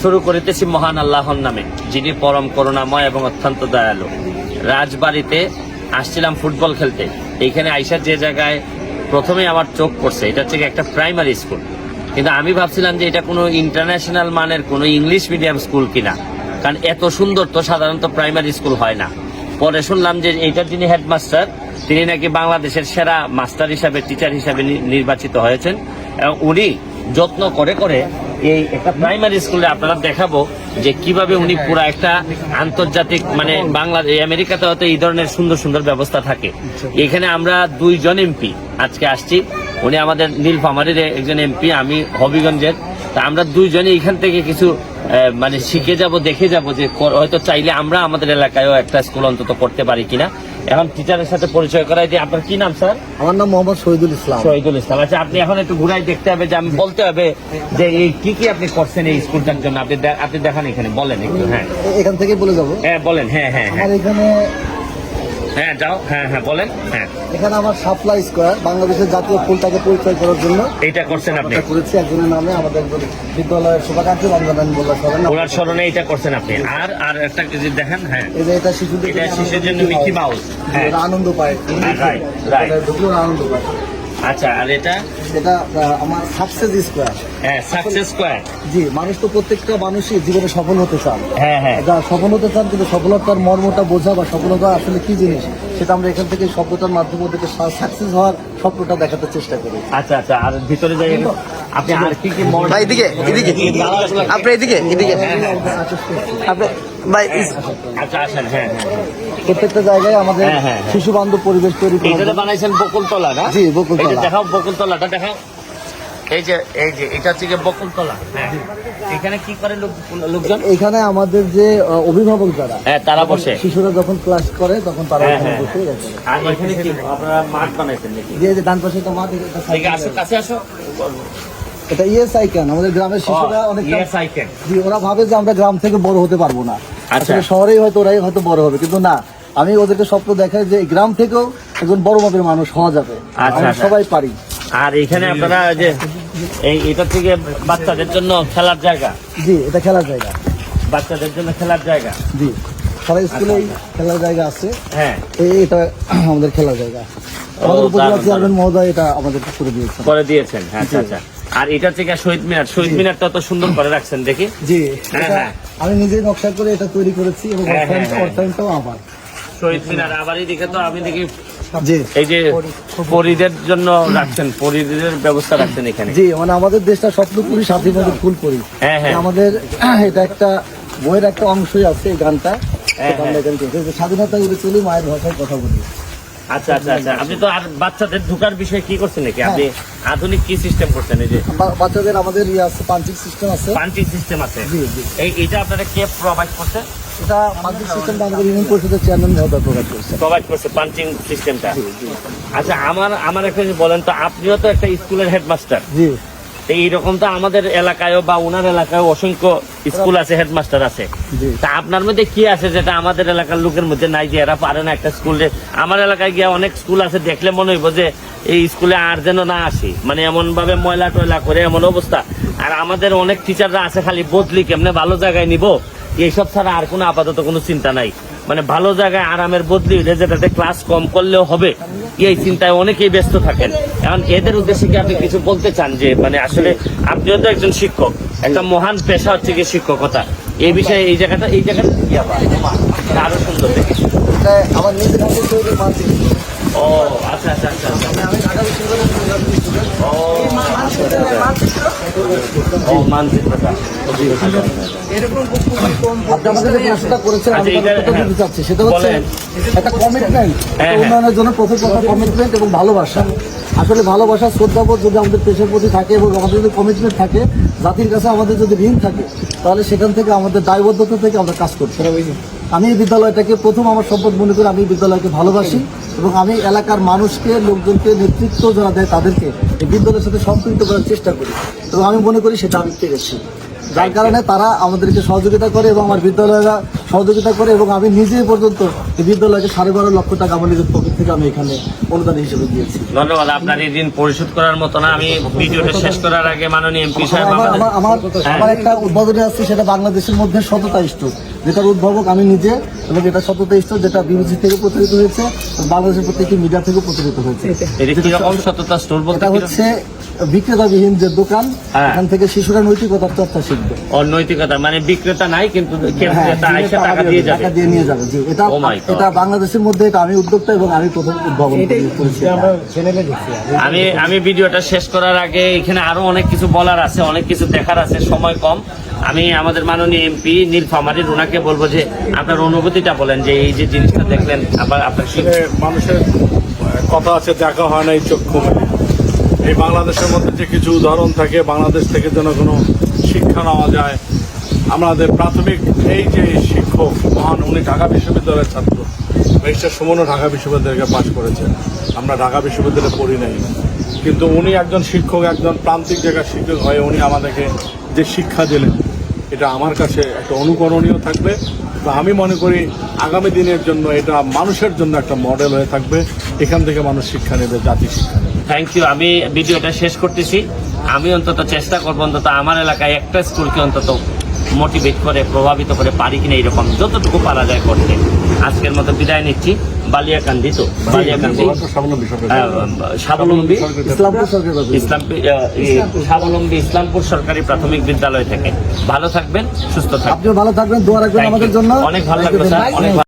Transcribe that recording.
শুরু করিতেছি মহান আল্লাহর নামে, যিনি পরম করুণাময় এবং অত্যন্ত দয়ালু। রাজবাড়িতে আসছিলাম ফুটবল খেলতে। এইখানে আইসা যে জায়গায় প্রথমে আমার চোখ পড়ছে, এটা হচ্ছে একটা প্রাইমারি স্কুল। কিন্তু আমি ভাবছিলাম যে এটা কোনো ইন্টারন্যাশনাল মানের কোনো ইংলিশ মিডিয়াম স্কুল কিনা, কারণ এত সুন্দর তো সাধারণত প্রাইমারি স্কুল হয় না। পরে শুনলাম যে এইটার যিনি হেডমাস্টার, তিনি নাকি বাংলাদেশের সেরা মাস্টার হিসাবে, টিচার হিসাবে নির্বাচিত হয়েছেন, এবং উনি যত্ন করে করে এই একটা প্রাইমারি স্কুলে আপনারা দেখাবো যে কিভাবে উনি পুরো একটা আন্তর্জাতিক, মানে বাংলাদেশ আমেরিকাতে হয়তো এই ধরনের সুন্দর সুন্দর ব্যবস্থা থাকে। এখানে আমরা 2 জন এমপি আজকে আসছি। উনি আমাদের নীলফামারীর একজন এমপি, আমি হবিগঞ্জের। তা আমরা 2 জনই এখান থেকে কিছু মানে শিখে যাব, দেখে যাব যে হয়তো চাইলে আমরা আমাদের এলাকায়ও একটা স্কুল অন্তত করতে পারি কিনা। এখন টিচারের সাথে পরিচয় করাই দিই। আপনার কি নাম স্যার? আমার নাম মোহাম্মদ শহীদুল ইসলাম। শহীদুল ইসলাম। আচ্ছা, আপনি এখন একটু ঘুরাই দেখতে হবে, যে আমি বলতে হবে যে এই কি আপনি করছেন এই স্কুলটার জন্য। আপনি দেখান এখানে, বলেন একটু। হ্যাঁ, এখান থেকে বলে যাবো। হ্যাঁ বলেন। হ্যাঁ হ্যাঁ আমার এখানে, হ্যাঁ যাও। হ্যাঁ হ্যাঁ বলেন। হ্যাঁ, এখানে আমার শাপলা স্কয়ার, বাংলাদেশের জাতীয় ফুলটাকে পরিচয় করার জন্য এইটা করছেন আপনি। করেছি একজনের নামে, আমাদের একজন বিদ্যালয়ের শুভাকাঙ্ক্ষী রমজান মোল্লার স্মরণে। ওনার স্মরণে এটা করছেন আপনি। আর একটা কিছু দেখেন। হ্যাঁ, এই যে এটা শিশুদের জন্য মিকি মাউস। হ্যাঁ, আনন্দ পায়, রাইট রাইট। আনন্দ পায়। আচ্ছা, আর এটা আমার সাকসেস স্কয়ার। হ্যাঁ, সাকসেস স্কয়ার। জি, মানুষ তো প্রত্যেকটা মানুষই জীবনে সফল হতে চান। হ্যাঁ হ্যাঁ, যা সফল হতে চান, কিন্তু সফলতার মর্মটা বোঝা বা সফলতা আসলে কি জিনিস, সেটা আমরা এখান থেকে শব্দটার মাধ্যমে থেকে সাকসেস হওয়ার স্বপ্নটা দেখাতে চেষ্টা করি। আচ্ছা আচ্ছা। আর ভিতরে যাই আপনি, আর কি কি ভাই এদিকে আপনি এদিকে আপনি ভাই আচ্ছা আসেন। হ্যাঁ হ্যাঁ, প্রত্যেকটা জায়গায় আমাদের হ্যাঁ, হ্যাঁ, হ্যাঁ। শিশু বান্ধব পরিবেশ তৈরি করা। এইটা বানাইছেন বকুলতলা না? জি, বকুলতলা। এই যে দেখাও বকুলতলাটা দেখাও। এই যে এটা হচ্ছে বকুলতলা। হ্যাঁ, এখানে কি করে লোকজন? এখানে আমাদের যে অভিভাবক যারা, হ্যাঁ, তারা বসে। শিশুরা যখন ক্লাস করে তখন তারা হ্যাঁ, এখানে হ্যাঁ। বসে গেছে। আর এখানে কি আপনারা মাঠ বানাইছেন নাকি? যে ডান পাশে একটা মাঠ, এদিকে আসো, কাছে আসো। এটা ইয়েস আইকন। আমাদের গ্রামের শিশুরা অনেক, ইয়েস আই ক্যান। জি, ওরা ভাবে যে আমরা গ্রাম থেকে বড় হতে পারবো না। আচ্ছা। আসলে শহরেই হয়তো ওরাই হয়তো বড় হবে, কিন্তু না, আমি ওদেরকে স্বপ্ন দেখাই যে এই গ্রাম থেকেও একজন বড় মাপের মানুষ হওয়া যাবে। আচ্ছা, আমরা আচ্ছা। সবাই পারি। আর এখানে আপনারা যে এটা থেকে বাচ্চাদের জন্য খেলার জায়গা। জি, এটা খেলার জায়গা। বাচ্চাদের জন্য খেলার জায়গা। জি, সারা স্কুলেই খেলার জায়গা আছে। হ্যাঁ, এটা আমাদের খেলার জায়গা। আমাদের উপজেলা চেয়ারম্যান মহোদয় এটা আমাদের করে দিয়েছেন। আচ্ছা আচ্ছা। আর এটা থেকে শহীদ মিনারটা তো সুন্দর করে রাখছেন দেখি। জি, হ্যাঁ, এটা হ্যাঁ। আমি নিজেই নকশা করে এটা তৈরি করেছি, এবং হ্যাঁ, হ্যাঁ, হ্যাঁ। অর্থায়নটাও আমার। শহীদ মিনার আবারই দেখে তো আমি দেখি জি, এই যে পরীদের জন্য রাখছেন, পরীদের ব্যবস্থা রাখছেন এখানে। জি, মানে আমাদের দেশটা স্বপ্নপুরী, স্বাধীনতার ফুলপুরি। হ্যাঁ, হ্যাঁ। আমাদের এটা একটা বইয়ের একটা অংশই আছে এই গানটা। হ্যাঁ, এটা আমরা এখানে করেছি, যে স্বাধীনতা উড়ে চলি, মায়ের ভাষায় কথা বলি। আচ্ছা আচ্ছা আচ্ছা। আপনি তো আর বাচ্চাদের ঢোকার বিষয়ে কি করছেন নাকি? আপনি আধুনিক কি সিস্টেম করছেন? এই যে বাচ্চাদের আমাদের আছে, পাঞ্চিং সিস্টেম আছে। পাঞ্চিং সিস্টেম আছে। জি জি, এটা আপনারা কে প্রোভাইড করছে? এটা পাঞ্চিং সিস্টেমটা আমাদের ইউনিয়ন পরিষদের চেয়ারম্যান মহোদয় প্রোভাইড করছে পাঞ্চিং সিস্টেমটা। আচ্ছা, আমার একটা জিনিস বলেন তো, আপনিও তো একটা স্কুলের হেডমাস্টার। জি, এইরকম তো আমাদের এলাকায়ও বা ওনার এলাকায় অসংখ্য স্কুল আছে, হেডমাস্টার আছে। জি। তা আপনার মধ্যে কি আছে যেটা আমাদের এলাকার লোকের মধ্যে নাই, যে এরা পারে না একটা স্কুলে? আমার এলাকায় গিয়ে অনেক স্কুল আছে, দেখলে মনে হইব যে এই স্কুলে আর যেন না আসি, মানে এমন ভাবে ময়লা টয়লা করে এমন অবস্থা। আর আমাদের অনেক টিচাররা আছে খালি বদলি কেমনে ভালো জায়গায় নিব, এইসব ছাড়া আর কোনো আপাতত কোনো চিন্তা নাই। মানে ভালো জায়গায় আরামের বদলি যেটাতে ক্লাস কম করলেও হবে, এই চিন্তায় অনেকেই ব্যস্ত থাকেন। এখন এদের উদ্দেশ্যে কি আপনি কিছু বলতে চান? যে মানে আসলে আপনিও তো একজন শিক্ষক, একটা মহান পেশা হচ্ছে কি শিক্ষকতা। এই বিষয়ে এই জায়গাটা আরো সুন্দর দেখি। এটা আমার নিজের হাতে তৈরি মানচিত্র। ও আচ্ছা আচ্ছা আচ্ছা আচ্ছা। আমি ঢাকা বিশ্ববিদ্যালয়ের ও মানচিত্রটা। আপনি আমাদের যে প্রশ্নটা করেছেন, আমি আচ্ছা, তার উত্তরটা দিতে চাচ্ছি। সেটা হচ্ছে বলেন। একটা কমিটমেন্ট, হ্যাঁ, উন্নয়নের জন্য প্রথম কথা কমিটমেন্ট এবং ভালোবাসা। আসলে ভালোবাসা, শ্রদ্ধাবোধ যদি আমাদের দেশের প্রতি থাকে এবং আমাদের যদি কমিটমেন্ট থাকে, জাতির কাছে আমাদের যদি ঋণ থাকে, তাহলে সেখান থেকে আমাদের দায়বদ্ধতা থেকে আমরা কাজ করতে হবে। আমি এই বিদ্যালয়টাকে প্রথম আমার সম্পদ মনে করি। আমি এই বিদ্যালয়কে ভালোবাসি, এবং আমি এলাকার মানুষকে, লোকজনকে, নেতৃত্ব যারা দেয় তাদেরকে এই বিদ্যালয়ের সাথে সম্পৃক্ত করার চেষ্টা করি, এবং আমি মনে করি সেটা আমি পেরেছি। যার কারণে তারা আমাদেরকে সহযোগিতা করে, এবং আমার বিদ্যালয়েরা সহযোগিতা করে, এবং আমি নিজে পর্যন্ত এই বিদ্যালয়কে 12.5 লক্ষ টাকা আমার নিজের পকেট থেকে আমি এখানে অনুদান হিসেবে দিয়েছি। ধন্যবাদ। আপনার এই ঋণ পরিশোধ করার মতো না। আমি ভিডিওটা শেষ করার আগে মাননীয় এমপি সাহেব আমার একটা উদ্বোধনী আছে, সেটা বাংলাদেশের মধ্যে সততা স্টোর, যেটার উদ্ভাবক আমি নিজে, এবং এটা সততা স্টোর যেটা বিবিসি থেকে প্রচারিত হয়েছে, বাংলাদেশের প্রত্যেকটি মিডিয়া থেকে প্রচারিত হয়েছে। এটা কিরকম সততা স্টোর বলতে? এটা হচ্ছে বিক্রেতাবিহীন যে দোকান, হ্যাঁ। এখান থেকে শিশুরা নৈতিকতার চর্চা শিখবে। অনৈতিকতা মানে বিক্রেতা নাই, কিন্তু হ্যাঁ, ক্রেতা আইসা টাকা দিয়ে যাবে। টাকা দিয়ে নিয়ে যাবে। জি, এটা Oh my God. এটা বাংলাদেশের মধ্যে এটা আমি উদ্যোক্তা এবং আমি প্রথম উদ্ভাবন করেছি। আমি ভিডিওটা শেষ করার আগে এখানে আরো অনেক কিছু বলার আছে, অনেক কিছু দেখার আছে, সময় কম। আমি আমাদের মাননীয় এমপি নীলফামারীর ওনাকে বলবো যে আপনার অনুভূতিটা বলেন, যে এই যে জিনিসটা দেখলেন আপনার মানুষের কথা আছে, দেখা হয় না এই চক্ষু মেলে। এই বাংলাদেশের মধ্যে যে কিছু উদাহরণ থাকে, বাংলাদেশ থেকে যেন কোনো শিক্ষা নেওয়া যায়। আমাদের প্রাথমিক এই যে শিক্ষক মহান, উনি ঢাকা বিশ্ববিদ্যালয়ের ছাত্র, মিস্টার সুমনও ঢাকা বিশ্ববিদ্যালয়কে পাশ করেছেন। আমরা ঢাকা বিশ্ববিদ্যালয়ে পড়ি নাই, কিন্তু উনি একজন শিক্ষক, একজন প্রান্তিক জায়গার শিক্ষক হয়ে উনি আমাদেরকে যে শিক্ষা দিলেন, এটা আমার কাছে একটা অনুকরণীয় থাকবে। তো আমি মনে করি আগামী দিনের জন্য এটা মানুষের জন্য একটা মডেল হয়ে থাকবে। এখান থেকে মানুষ শিক্ষা নেবে, জাতি শিক্ষা নেবে। Thank you. আমি ভিডিওটা শেষ করতেছি। আমি অন্তত চেষ্টা করবো অন্তত আমার এলাকায় একটা স্কুলকে অন্তত মোটিভেট করে, প্রভাবিত করে পারি কিনা, এরকম যতটুকু পারা যায় করতে। আজকের মতো বিদায় নিচ্ছি। বালিয়াকান্দি তো বালিয়াকান্দি স্বাবলম্বী ইসলামপুর সরকারি স্বাবলম্বী ইসলামপুর সরকারি প্রাথমিক বিদ্যালয় থেকে। ভালো থাকবেন, সুস্থ থাকবেন। আপনিও ভালো থাকবেন, দোয়া রাখবেন Thank you. আমাদের জন্য। অনেক ভালো লাগলো স্যার, অনেক ভালো।